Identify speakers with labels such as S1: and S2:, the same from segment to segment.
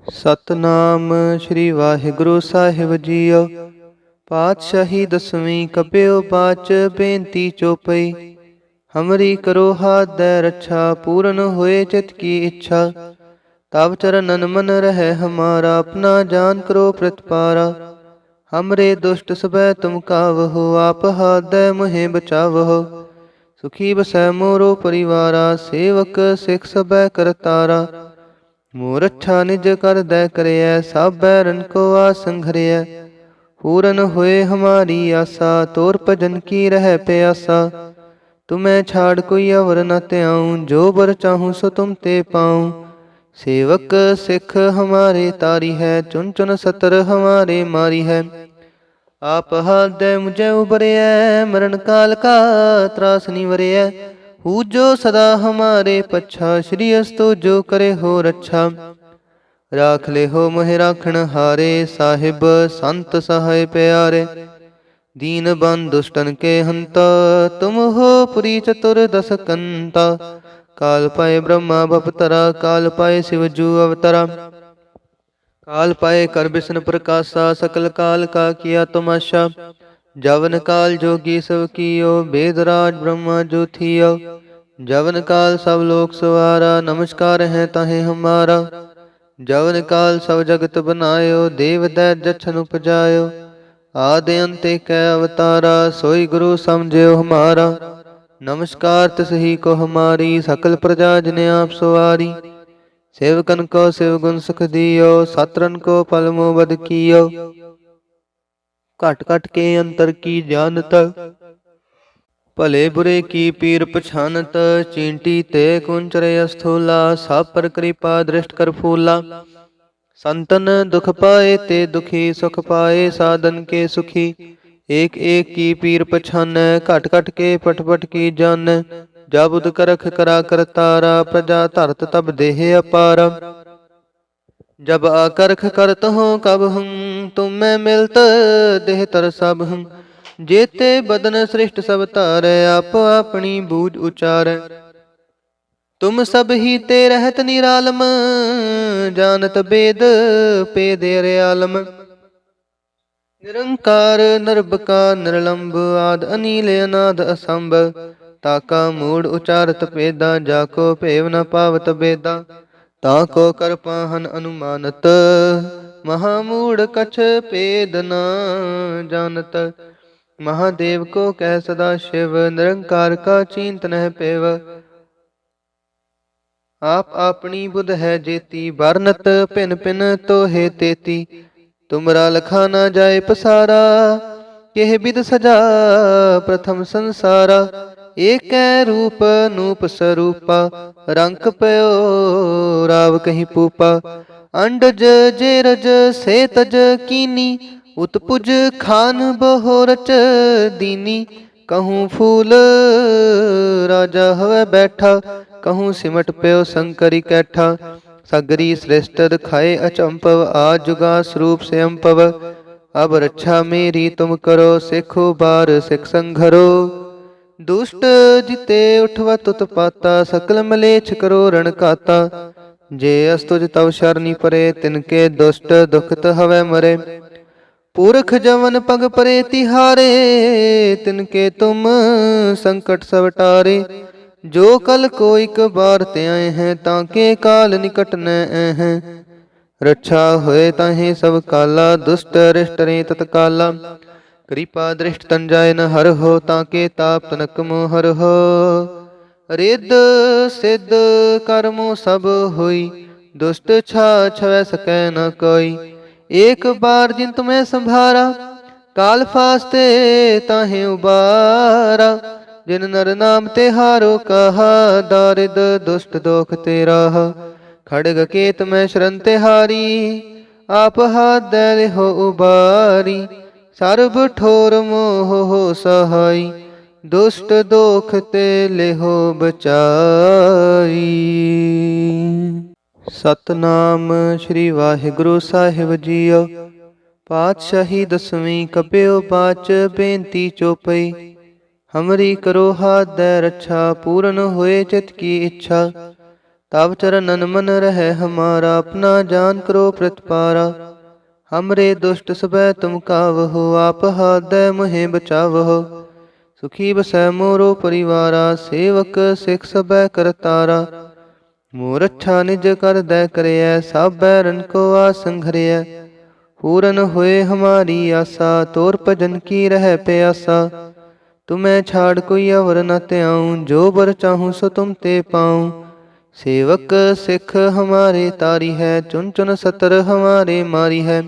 S1: ਸਤਨਾਮ ਸ੍ਰੀ ਵਾਹਿਗੁਰੂ ਸਾਹਿਬ JIO. ਪਾਤਸ਼ਾਹੀ ਦਸਵੀਂ ਕਬਿਓ ਬਾਚ ਬੇਨਤੀ ਚੋਪਈ। ਹਮਰੀ ਕਰੋ ਹਾਥ ਦੈ ਰੱਛਾ, ਪੂਰਨ ਹੋਏ ਚਿਤ ਕੀ ਇੱਛਾ। ਤਬ ਚਰਨਨ ਮਨ ਰਹਿ ਹਮਾਰਾ, ਆਪਣਾ ਜਾਨ ਕਰੋ ਪ੍ਰਤਪਾਰਾ। हमरे दुष्ट सबै तुम कावहो, आप हाथ दੈ मोहे बचावहो। सुखी बसै मोरो परिवारा, सेवक सिख सबै करतारा। मोर अच्छा निज कर दै करियै, सब बैरन को आसन घरियै। पूरन होए हमारी आसा, तोर भजन की रह प्यासा। तुम्हें छाड़ कोई अवर न त्याऊं, जो बर चाहूं सो तुम ते पाऊं। सेवक सिख हमारे तारी है, चुन चुन सतर हमारे मारी है। आप हाथ दे मुझे उबरिया, मरण काल का त्रास निवरिया। पूजो सदा हमारे पच्छा, श्री अस्तु जो करे हो रच्छा। राख ले हो मोहि राखण हारे, साहिब संत सहाय प्यारे। दीन बन दुष्टन के हंता, तुम हो पुरी चतुर दस कंता। काल पाए ब्रह्मा बपतरा, काल पाए शिव जू अवतरा। काल पाए कर बिसन प्रकाशा, सकल काल का किया तमाशा। जवन काल जोगी सब कियो, वेदराज ब्रह्मा जो थियो। जवन काल सब लोक सवारा, नमस्कार है ताहे हमारा। जवन काल सब जगत बनायो, देव दैत जछन उपजायो। आदि अंत कै अवतारा, सोई गुरु समझियो हमारा। नमस्कार तिसही को हमारी, सकल प्रजा जिने आप सवारी। सेवकन को शिव गुण सुख दियो, सातरन को पल मोह बद कियो। घट घट के अंतर की जानत, भले बुरे की पीर पछानत। चींटी ते कुंचरे अस्थूला, सब पर कृपा दृष्ट कर फूला। संतन दुख पाए ते दुखी, सुख पाए साधन के सुखी। एक एक की पीर पछान, घट घट के पट पट की जान। जब उद करख करा करतारा, प्रजा धरत तब देह अपारा। जब आकरख करत हो कब हम, तुम मैं मिलत देह तर सब हम। जेते बदन सृष्ट सब तारे, आप अपनी बूझ उचार। तुम सब ही ते रहत निरालम, जानत बेद पेद आलम। निरंकार निर्भका निर्लंब, आद अनील अनाद असंभ। ताका मूड उचारत पेदा, जाको भेव न पावत बेदा। ताको कर पाहन अनुमानत, महामूड कछ पेद न जानत। महादेव को कह सदा शिव, निरंकार का चिंत नह पेव। आप अपनी बुध है जेती, बरनत पिन पिन तो हे तेती। तुमरा लखा न जाए पसारा, केह बिद सजा प्रथम संसारा। एक रूप नूप स्वरूपा, रंक पयो राव कहीं पूपा। अंडज जेरज से तज कीनी, उत्पुज खान बहोरच दीनी। कहूँ फूल राजा हवे बैठा, कहूँ सिमट पयो शंकरी कैठा। सगरी श्रेष्ठ खाए अचंपव, आज जुगा स्वरूप से अम्पव। अब रक्षा मेरी तुम करो, सिखो बार सिख संघरो। दुष्ट जिते उठवत उत्पाता, सकल मलेच्छ करो रण काता। जे अस्तुज तव शरणी परे, तिनके दुष्ट दुखत हवै मरे। पुरख जवन पग परे तिहारे, तिनके तुम संकट सब टारे। जो कल को एक बार त्याए हैं, ताके काल निकट न हैं। रक्षा होए ताहे सब काला, दुष्ट रिष्ट रे तत्काला। कृपा दृष्ट तन जाय न हर हो, ताके ताप तनक मोह हर हो। रिद सिद्ध कर्मो सब होई, दुष्ट छा छवै सकै न कोई। एक बार जिन तुम्हें संभारा, काल फास्ते ताहे उबारा। जिन नर नाम तिहारो कहा, दारिद दुष्ट दोख तेरा। खड़ग केत में शरण तिहारी, आप हाथ दे हो उबारी। सर्ब ठोर मोह हो सहाई, दुष्ट दोख ते ले हो बचाई। सतनाम श्री वाहिगुरु साहिब जीओ। पातशाही दसवीं कबियो बाच बेनती चोपई। हमरी करो हाथ दे रक्षा, पूरन होए चित की इच्छा। तब चरणन मन रहे हमारा, अपना जान करो प्रतिपारा। हमरे दुष्ट सबै तुम कावहो, आप हादय मुहे बचावहो। सुखी बसै मोरो परिवारा, सेवक सिख सबै करतारा। मोर अच्छा निज कर दै करैया, सब बैरन को आसन घरैया। पूरन होए हमारी आशा, तोर भजन की रह प्यासा। तुम्हें छाड़ कोई अवर न त्याऊं, जो बर चाहूं सो तुम ते पाऊं। सेवक सिख हमारे तारी है, चुन चुन सतर हमारे मारी है।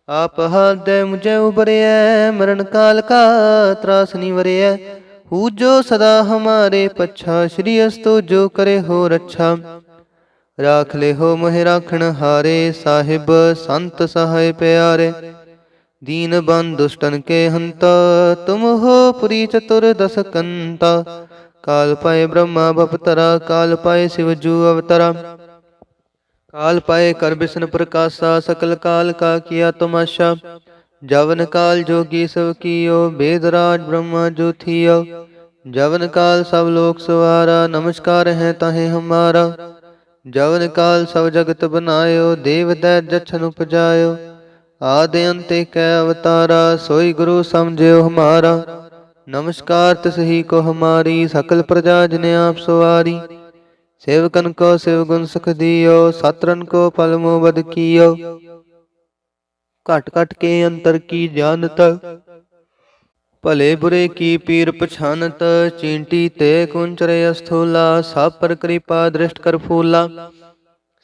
S1: आप हादय मुझे उबरिया, मरण काल का त्रास निवरिया। पूजो सदा हमारे पच्छा, श्री अस्तु जो करे हो रक्षा। राख ले हो मोहि राखण हारे, साहिब संत सहाय प्यारे। दीन बंधु दुष्टन के हंता, तुम हो पुरी चतुर दस कंता। काल पाए ब्रह्मा बपतरा, काल पाए शिव जू अवतरा। काल पाए कर बिष्णु प्रकाशा, सकल काल का किया तमाशा। जवन काल जोगी सब कियो, वेदराज ब्रह्मा जो थियो। जवन काल सब लोक सवारा, नमस्कार है ताहे हमारा। जवन काल सब जगत बनायो, देव दैत जछन उपजायो। आदि अंत कै अवतारा, सोई गुरु समझियो हमारा। नमस्कार तिसही को हमारी, सकल प्रजा जिने आप सवारी। सेवकन को शिव गुण सुख दियो, सात्रन को पल मोह बद कियो। घट घट के अंतर की जानत, भले बुरे की पीर पछानत। चींटी ते कुंचरे अस्थूला, सब पर कृपा दृष्ट कर फूला।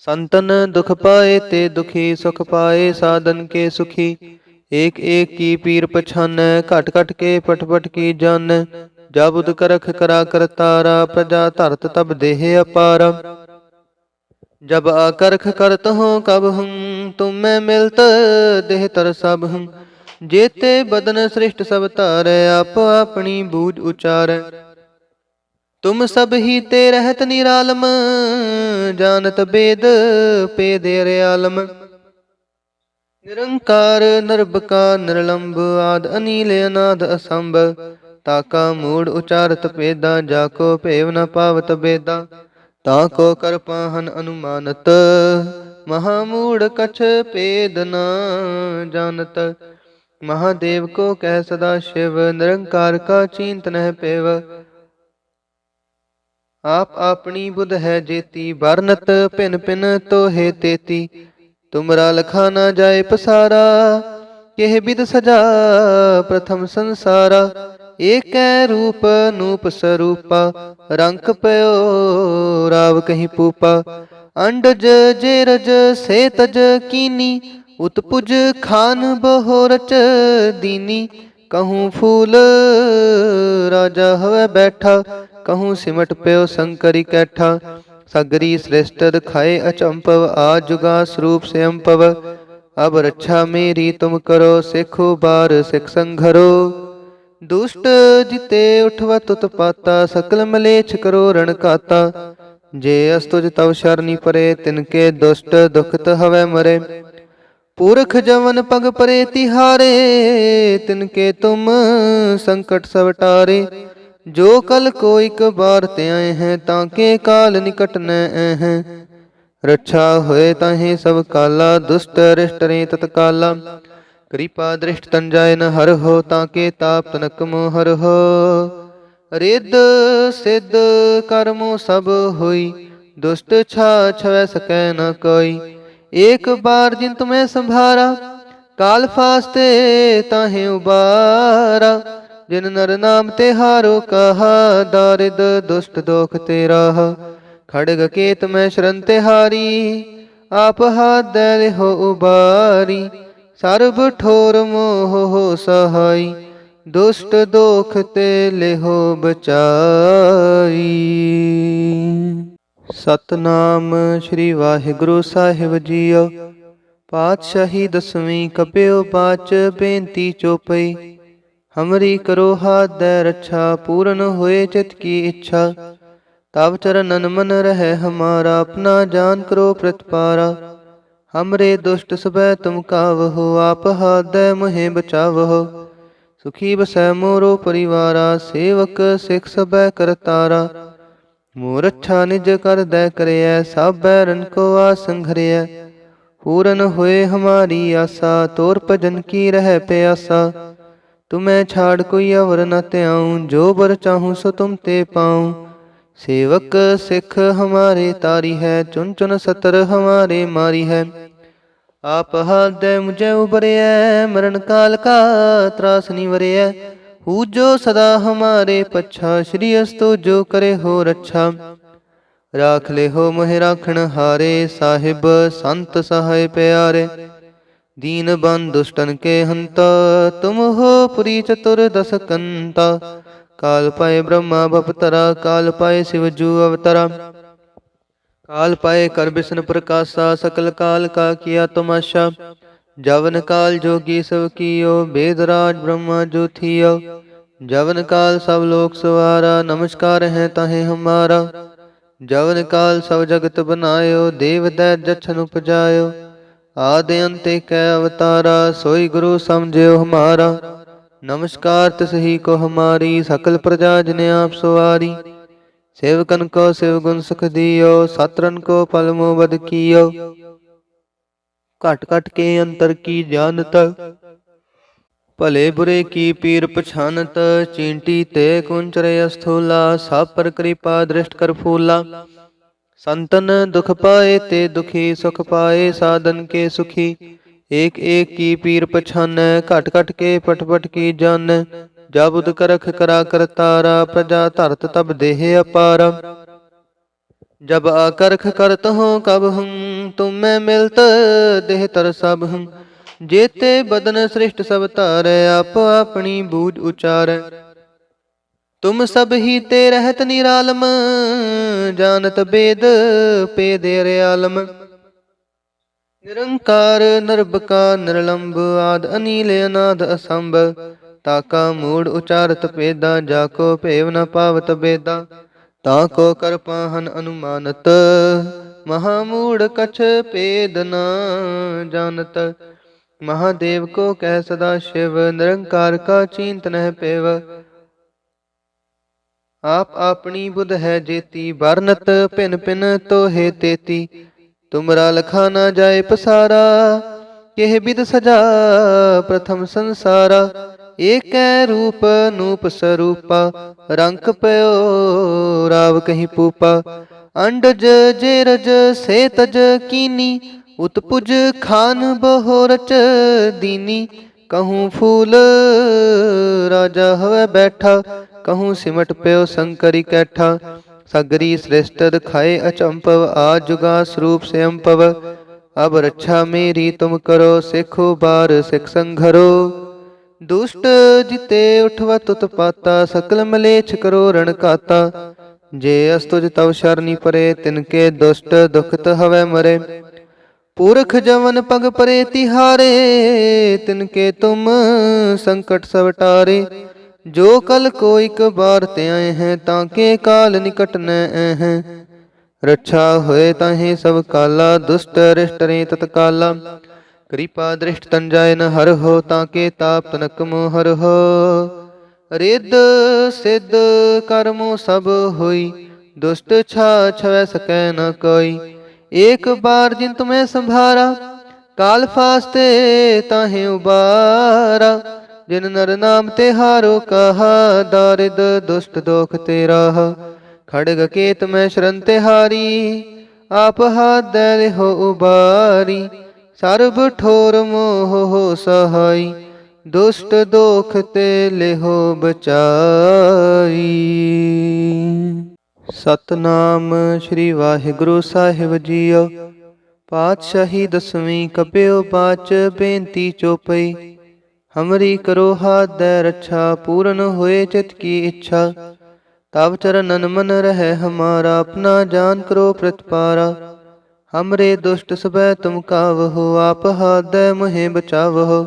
S1: संतन दुख पाए ते दुखी, सुख पाए साधन के सुखी। एक एक की पीर पछान, घट घट के पट पट की जान। जब उद करख करा करतारा, प्रजा धरत तब देह अपारा। जब आकर्ख करत हो कब हम, तुम में मिलत देह तर सब हम। जेते बदन सृष्ट सब तारे, आप अपनी बूझ उचार। तुम सब ही ते रहत निरालम, जानत बेद पेद आलम। निरंकार निर्भका निर्लंब, आद अनील अनाद असंभ। ताका मूड उचारत पेदा, जाको भेव न पावत बेदा। ताको कर पाहन अनुमानत, महामूड कछ पेद न जानत। महादेव को कह सदा शिव, निरंकार का चींत नह पेव। आप अपनी बुध है जेती, बरनत पिन पिन तो है तेती। तुमरा लखा न जाए पसारा, यह बिद सजा प्रथम संसारा। एक रूप नूप स्वरूपा, रंक पयो राव कहीं पूपा। अंडज जेरज से तज कीनी, उत्पुज खान बहोरच दीनी। कहूँ फूल राजा हवे बैठा, कहूँ सिमट प्यो शंकरी कैठा। सगरी श्रेष्ठ खाए अचंपव, आज जुगा स्वरूप से अम्पव। अब रक्षा मेरी तुम करो, सिखो बार सिख संघरो। दुष्ट जिते उठवत उत्पाता, सकल मलेच्छ करो रण काता। जे अस्तुज तव शरणी परे, तिनके दुष्ट दुखत हवै मरे। पुरख जवन पग परे तिहारे, तिनके तुम संकट सब टारे। जो कल को एक बार ते आए हैं, ताके काल निकट न हैं। रक्षा होए ताहे सब काला, दुष्ट रिष्ट रे तत्काला। कृपा दृष्ट तन जाय न हर हो, ताके ताप तनक मोह हर हो। रिद सिद्ध कर्मो सब होई, दुष्ट छा छवै सकै न कोई। एक बार जिन तुम्हें संभारा, काल फास्ते ताहे उबारा। जिन नर नाम ते हारो कहा, दारिद दुष्ट दोख तेरा। खड़ग केत में शरण ते हारी, आप हाथ दे हो उबारी। सर्ब ठोर मोह हो सहाई, दुष्ट दोख ते ले हो बचाई। सतनाम श्री वाहिगुरु साहिब जीओ। पातशाही दसवीं कपियो पाच, बेनती चौपई। हमरी करो हाथ दे रक्षा, पूरन होए चित की इच्छा। तब चरणन मन रहे हमारा, अपना जान करो प्रतिपारा। हमरे दुष्ट सबै तुम कावहो, आप हादय मुहे बचावहो। सुखी बसै मोरो परिवारा, सेवक सिख सबै करतारा। ਮੋਰ ਅੱਛਾ ਨਿਜ ਕਰ ਦੈ ਕਰਿਐ, ਸਭ ਬੈਰਨ ਕੋ ਆਸੰਘਰਿਐ। पूरन होए हमारी आशा, तोर भजन की रह प्यासा। तुम्हें छाड़ कोई अवर न त्याऊं, जो बर चाहूं सो तुम ते पाऊं। सेवक सिख हमारे तारी है, चुन चुन सतर हमारे मारी है। आप हाथ मुझे उबरिया, मरण काल का त्रास निवरिया। पूजो सदा हमारे पच्छा, श्री अस्तु जो करे हो रक्षा। राख ले हो मोहि राखण हारे, साहिब संत सहाय प्यारे। दीन बन दुष्टन के हंता, तुम हो पुरी चतुर दस कंता। काल पाए ब्रह्मा बपतरा, काल पाए शिव जू अवतरा। काल पाए कर बिष्णु प्रकाशा, सकल काल का किया तमाशा। जवन काल जोगी सब कियो, वेद राज ब्रह्मा जो थियो। जवन काल सब लोक सवारा, नमस्कार है ताहे हमारा। जवन काल सब जगत बनायो, देव दैत जछन उपजायो। आदि अंत कै अवतारा, सोई गुरु समझियो हमारा। नमस्कार तिसही को हमारी, सकल प्रजा जिने आप सवारी। सेवकन को शिव गुण सुख दियो, सात्रन को पल मोह बद कियो। घट घट के अंतर की जानत, भले बुरे की पीर पछानत। चींटी ते कुंचरे अस्थूला, सब पर कृपा दृष्ट कर फूला। संतन दुख पाए ते दुखी, सुख पाए साधन के सुखी। एक एक की पीर पछान, घट घट के पट पट की जान। जब उद करख करा कर तारा, प्रजा धरत तब देह अपारा। जब आकर्ख करत हो कब हम, तुम मैं मिलत देह तर सब हम। जेते बदन सृष्ट सब तारै, आप अपनी बूझ उचारै। तुम सब ही ते रहत निरालम, जानत बेद पेद आलम। निरंकार निर्भका निर्लंब, आद अनील अनाद असंभ। ताका मूढ़ उचारत पेदा, जाको भेव न पावत बेदा। ताको कर पाहन अनुमानत, महामूढ़ कछ पेद न जानत। महादेव को कह सदा शिव, निरंकार का चींत नह पेव। आप अपनी बुध है जेती, बरनत पिन पिन तो हे तेती। तुमरा लखा न जाए पसारा, केह बिद सजा प्रथम संसारा। एक रूप नूप स्वरूपा, रंक पयो राव कहीं पूपा। अंडज जेरज से तज कीनी, उत्पुज खान बहोरच दीनी। कहूँ फूल राजा हवे बैठा, कहूँ सिमट प्यो शंकरी कैठा। सगरी श्रेष्ठ खाए अचंपव, आज जुगा स्वरूप से अम्पव। अब रक्षा मेरी तुम करो, सिखो बार सिख संघरो। दुष्ट जिते उठवत उत्पाता, सकल मलेच्छ करो रण काता। जे अस्तुज तव शरणी परे, तिनके दुष्ट दुखत हवे मरे। पुरख जवन पग परे तिहारे, तिनके तुम संकट सब टारे। जो कल को एक बार ते आए हैं, ताके काल निकट न हैं। रक्षा होए ताहे सब काला, दुष्ट रिष्ट रे तत्काला। कृपा दृष्ट तन जाय न हर हो, ताके ताप तनक मोह हर हो। रिद सिद्ध कर्मो सब होई, दुष्ट छा छवै सकै न कोई। एक बार जिन तुम्हें संभारा, काल फास्ते ताहे उबारा। जिन नर नाम ते हारो कहा, दारिद दुष्ट दोख तेरा। खड़ग केत में शरण ते हारी, आप हाथ दे हो उबारी। सर्ब ठोर मोह हो सहाई, दुष्ट दोख ते ले हो बचाई। सतनाम श्री वाहिगुरु साहिब जीओ। पातशाही दसवीं कपियो पाच, बेनती चौपई। हमरी करो हाथ दे रक्षा, पूरन होए चित की इच्छा। तब चरणन मन रहे हमारा, अपना जान करो प्रतिपारा। हमरे दुष्ट सबै तुम कावहो, आप हाथ दे मोहे बचावहो।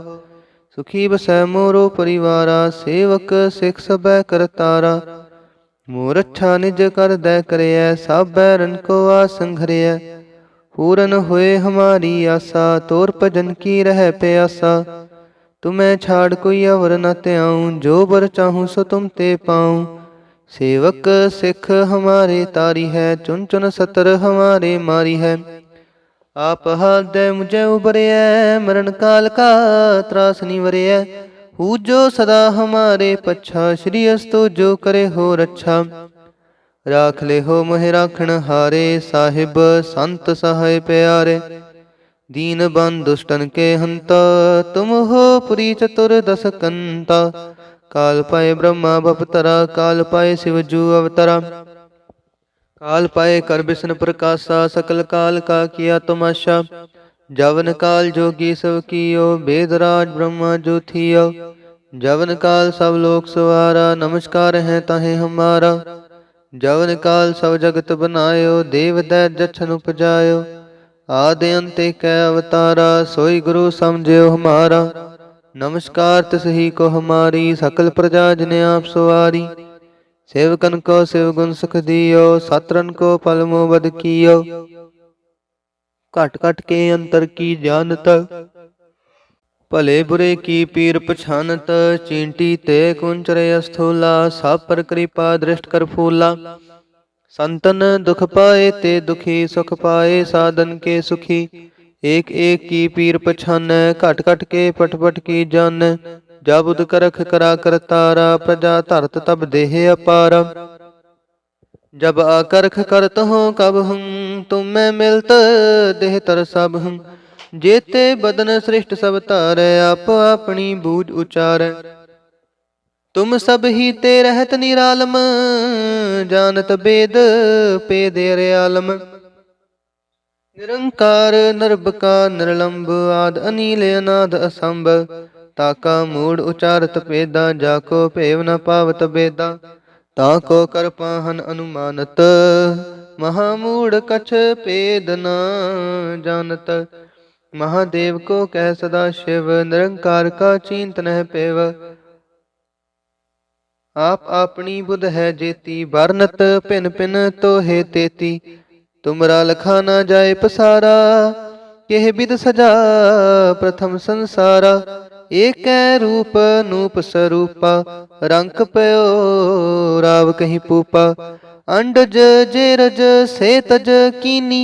S1: सुखी बसै मोरो परिवारा, सेवक सिख सबै करतारा। मोर अच्छा निज कर दे करिया, सब बैरन को आसंघरिया। पूरन होए हमारी आशा, तोर भजन की रह प्यासा। तुम्हें छाड़ कोई अवर न त्याऊं, जो बर चाहूं सो तुम ते पाऊं। सेवक सिख हमारे तारी है, चुन चुन सतर हमारे मारी है। आप हादय मुझे उबरिय, मरण काल का त्रास निवरिय। हु जो सदा हमारे पच्छा, श्री अस्तु जो करे हो रक्षा। राख ले हो मोहि राखण हारे, साहिब संत सहाय प्यारे। दीन बंधु दुष्टन के हंता, तुम हो पुरी चतुर दस कंता। काल पाए ब्रह्मा बपतरा, काल पाए शिव जू अवतरा। काल पाए कर बिष्णु प्रकाशा, सकल काल का किया तमाशा। जवन काल जोगी सब कियो, वेदराज ब्रह्मा जो थियो। जवन काल सब लोक सवारा, नमस्कार है ताहे हमारा। जवन काल सब जगत बनायो, देव दैत जछन उपजायो। आदि अंत कै अवतारा, सोई गुरु समझियो हमारा। नमस्कार तिसही को हमारी, सकल प्रजा जिने आप सवारी। सेवकन को शिव गुण सुख दियो, सातरन को पल मोह बद कियो। घट घट के अंतर की जानत, भले बुरे की पीर पछानत। चींटी ते कुंचरे अस्थूला, सब पर कृपा दृष्ट कर फूला। संतन दुख पाए ते दुखी, सुख पाए साधन के सुखी। एक एक की पीर पछान, घट घट के पट पट की जान। जब उद करख करा कर तारा, प्रजा धरत तब देह अपारा। जब आकरख करत हो कब हूँ, तुम मैं मिलत देह तर सब हूँ। जेते बदन सृष्ट सब तारै, आप अपनी बूझ उचारै। तुम सब ही ते रहत निरालम, जानत बेद पेद आलम। निरंकार निर्भका निर्लंब, आद अनील अनाद असंभ। ताका मूड उचारत पेदा, जाको भेव न पावत बेदा। ताको कर पाहन अनुमानत, महामूढ़ कछ पेद न जानत। महादेव को कह सदा शिव, निरंकार का चींत नह पेव। आप अपनी बुध है जेती, बरनत पिन पिन तो हे तेती। तुमरा लखा न जाए पसारा, यह विद सजा प्रथम संसारा। एक रूप नूप स्वरूपा, रंक पयो राव कहीं पूपा। अंडज जेरज से तज कीनी,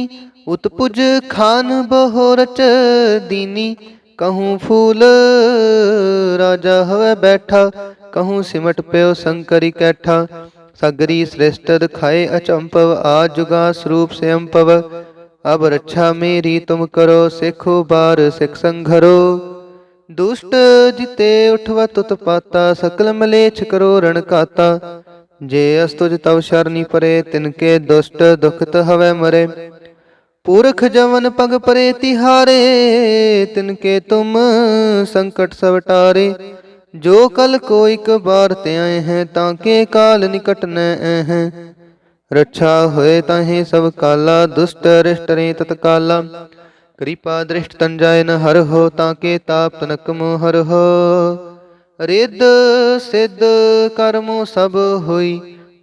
S1: उत्पुज खान बहोरच दीनी। कहूँ फूल राजा हवे बैठा, कहूँ सिमट पयो शंकरी कैठा। सगरी श्रेष्ठ खाए अचंपव, आज जुगा स्वरूप से अम्पव। अब रक्षा मेरी तुम करो, सिखो बार सिख संघरो। दुष्ट जिते उठवत उत्पाता, सकल मलेच्छ करो रण काता। जे अस्तुज तव शरणी परे, तिनके दुष्ट दुखत हवै मरे। पुरख जवन पग परे तिहारे, तिनके तुम संकट सब टारे। जो कल को एक बार ते आए हैं, ताके काल निकट न हैं। रक्षा होए ताहे सब काला, दुष्ट रिष्ट रे तत्काला। कृपा दृष्ट तन जाय न हर हो, ताके ताप तनक मोह हर हो। रिद सिद्ध कर्मो सब होई,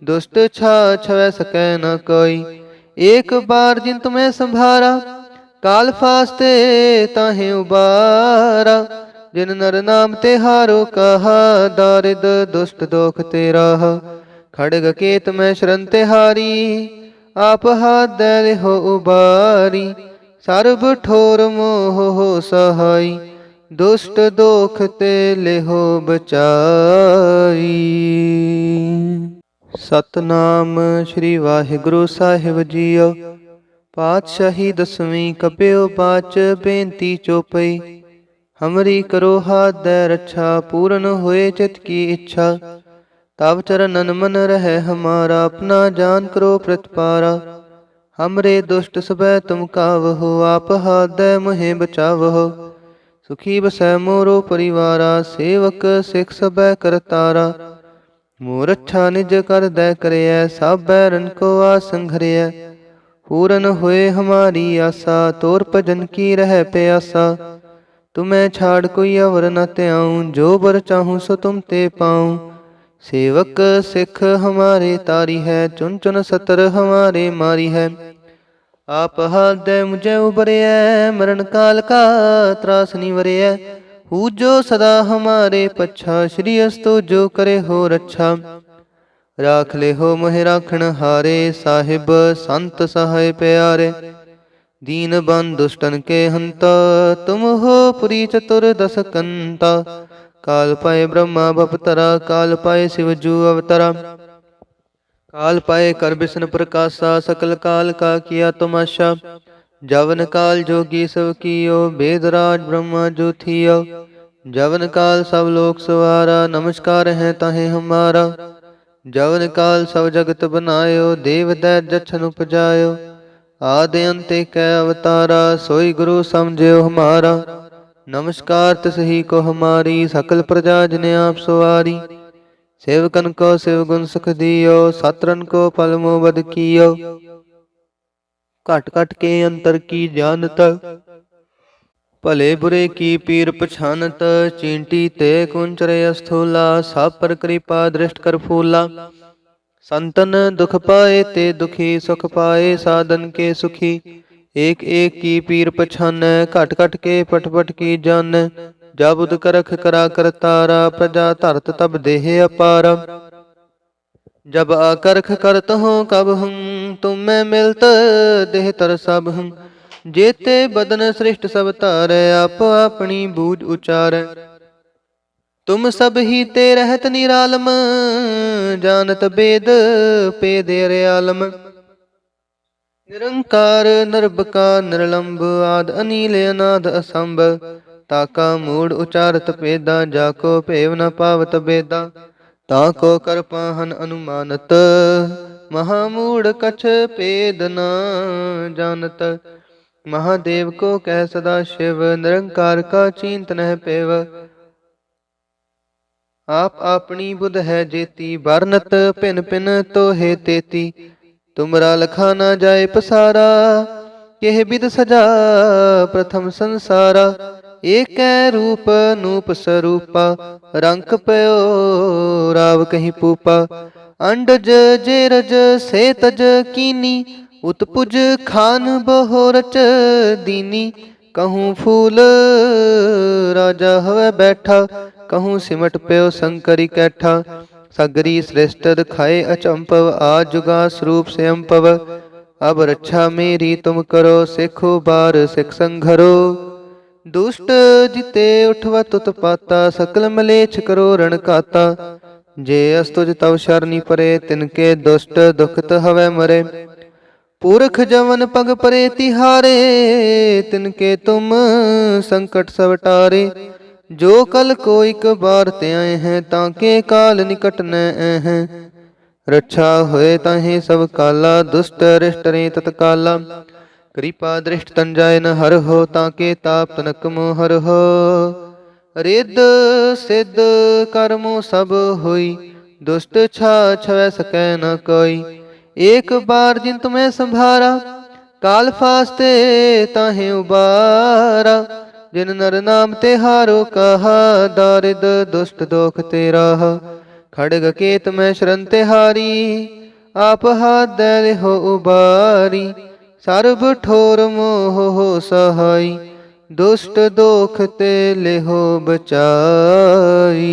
S1: दुष्ट छा छवै सकै न कोई। एक बार जिन तुम्हें संभारा, काल फास्ते ताहे उबारा। जिन नर नाम ते हारो कहा, दारिद दुष्ट दोख तेरा। खड़ग केत में शरण ते हारी, आप हाथ दैल हो उबारी। सर्ब ठोर मोह हो सहाई, दुष्ट दोख ते लेहो बचाई। सतनाम श्री वाहिगुरु साहिब जीओ। पातशाही दसवीं कपियो पाच, बेनती चौपई। हमरी करो हाथ दे रक्षा, पूर्ण होए चित की इच्छा। तब चरणन मन रहे हमारा, अपना जान करो प्रतिपारा। हमरे दुष्ट सबै तुम कावहो, आप हाथ दे मोहे बचावहो। सुखी बसै मोरो परिवारा, सेवक सिख सबै करतारा। मोर अच्छा निज कर दै करयै, सब बैरन को आसंघरयै। पूरन होए हमारी आशा, तोर भजन की रह प्यासा। तुम्हें छाड़ कोई अवर न त्याऊं, जो बर चाहूं सो तुम ते पाऊं। सेवक सिख हमारे तारी है, चुन चुन सतर हमारे मारी है। आप हाथ दे मुझे उबरिय, मरण काल का त्रास निवरिय। हु जो सदा हमारे पच्छा, श्री अस्तु जो करे हो रक्षा। राख ले हो मोहि राखण हारे, साहिब संत सहाय प्यारे। दीन बंधु दुष्टन के हंता, तुम हो पुरी चतुर दस कंता। काल पाए ब्रह्मा बपतरा, काल पाए शिव जू अवतरा। काल पाए कर बिष्णु प्रकाशा, सकल काल का किया तमाशा। जवन काल जोगी सब कियो, वेदराज ब्रह्मा जो थियो। जवन काल सब लोक सवारा, नमस्कार है ताहे हमारा। जवन काल सब जगत बनायो, देव दैत जछन उपजायो। आदि अंत कै अवतारा, सोई गुरु समझियो हमारा। नमस्कार तिसही को हमारी, सकल प्रजा जिने आप सवारी। सेवकन को शिव गुण सुख दियो, सतरन को पल मोह बद कियो। घट घट के अंतर की जानत, भले बुरे की पीर पछानत। चींटी ते कुंचरे अस्थूला, सब पर कृपा दृष्ट कर फूला। संतन दुख पाए ते दुखी, सुख पाए साधन के सुखी। एक एक की पीर पछान, घट घट के पट पट की जान। जब उद करख करा करतारा, प्रजा धरत तब देह अपारा। जब आकरख करत हो कब हूँ, तुम मैं मिलत देह तर सब हूँ। जेते बदन सृष्ट सब तारै, आप अपनी बूझ उचारै। तुम सब ही ते रहत निरालम, जानत वेद पेद आलम। निरंकार निर्भका निर्लंब, आद अनील अनाद असंभ। ताका मूड उचारत पेदा, जाको भेव न पावत बेदा। ताको कर पाहन अनुमानत, महामूढ़ कछ पेद न जानत। महादेव को कह सदा शिव, निरंकार का चींत नह पेव। आप अपनी बुध है जेती, बरनत पिन पिन तो हे तेती। तुमरा लखा न जाए पसारा, यह विद सजा प्रथम संसारा। एक रूप नूप स्वरूपा, रंक पयो राव कहीं पूपा। अंडज जेरज से तज कीनी, उत्पुज खान बहोरच दीनी। कहूँ फूल राजा हवे बैठा, कहूँ सिमट पयो शंकरी कैठा। सगरी श्रेष्ठ खाए अचंपव, आज जुगा स्वरूप से अम्पव। अब रक्षा मेरी तुम करो, सिखो बार सिख संघरो। दुष्ट जिते उठवत उत्पाता, सकल मलेच्छ करो रण काता। जे अस्तुज तव शरणी परे, तिनके दुष्ट दुखत हवै मरे। पुरख जवन पग परे तिहारे, तिनके तुम संकट सब टारे। जो कल को एक बार ते आए हैं, ताके काल निकट न हैं। रक्षा होए ताहे सब काला, दुष्ट रिष्ट रे तत्काला। कृपा दृष्ट तन जाय न हर हो, ताके ताप तनक मोह हर हो। रिद सिद्ध कर्मो सब होई, दुष्ट छा छवै सकै न कोई। एक बार जिन तुम्हें संभारा, काल फास्ते ताहे उबारा। जिन नर नाम ते हारो कहा, दारिद दुष्ट दोख ते राहा। खड़ग केत में शरण ते हारी, आप हाथ दे हो उबारी। सर्ब ठोर मोह हो सहाई, दुष्ट दोख ते लेहो बचाई।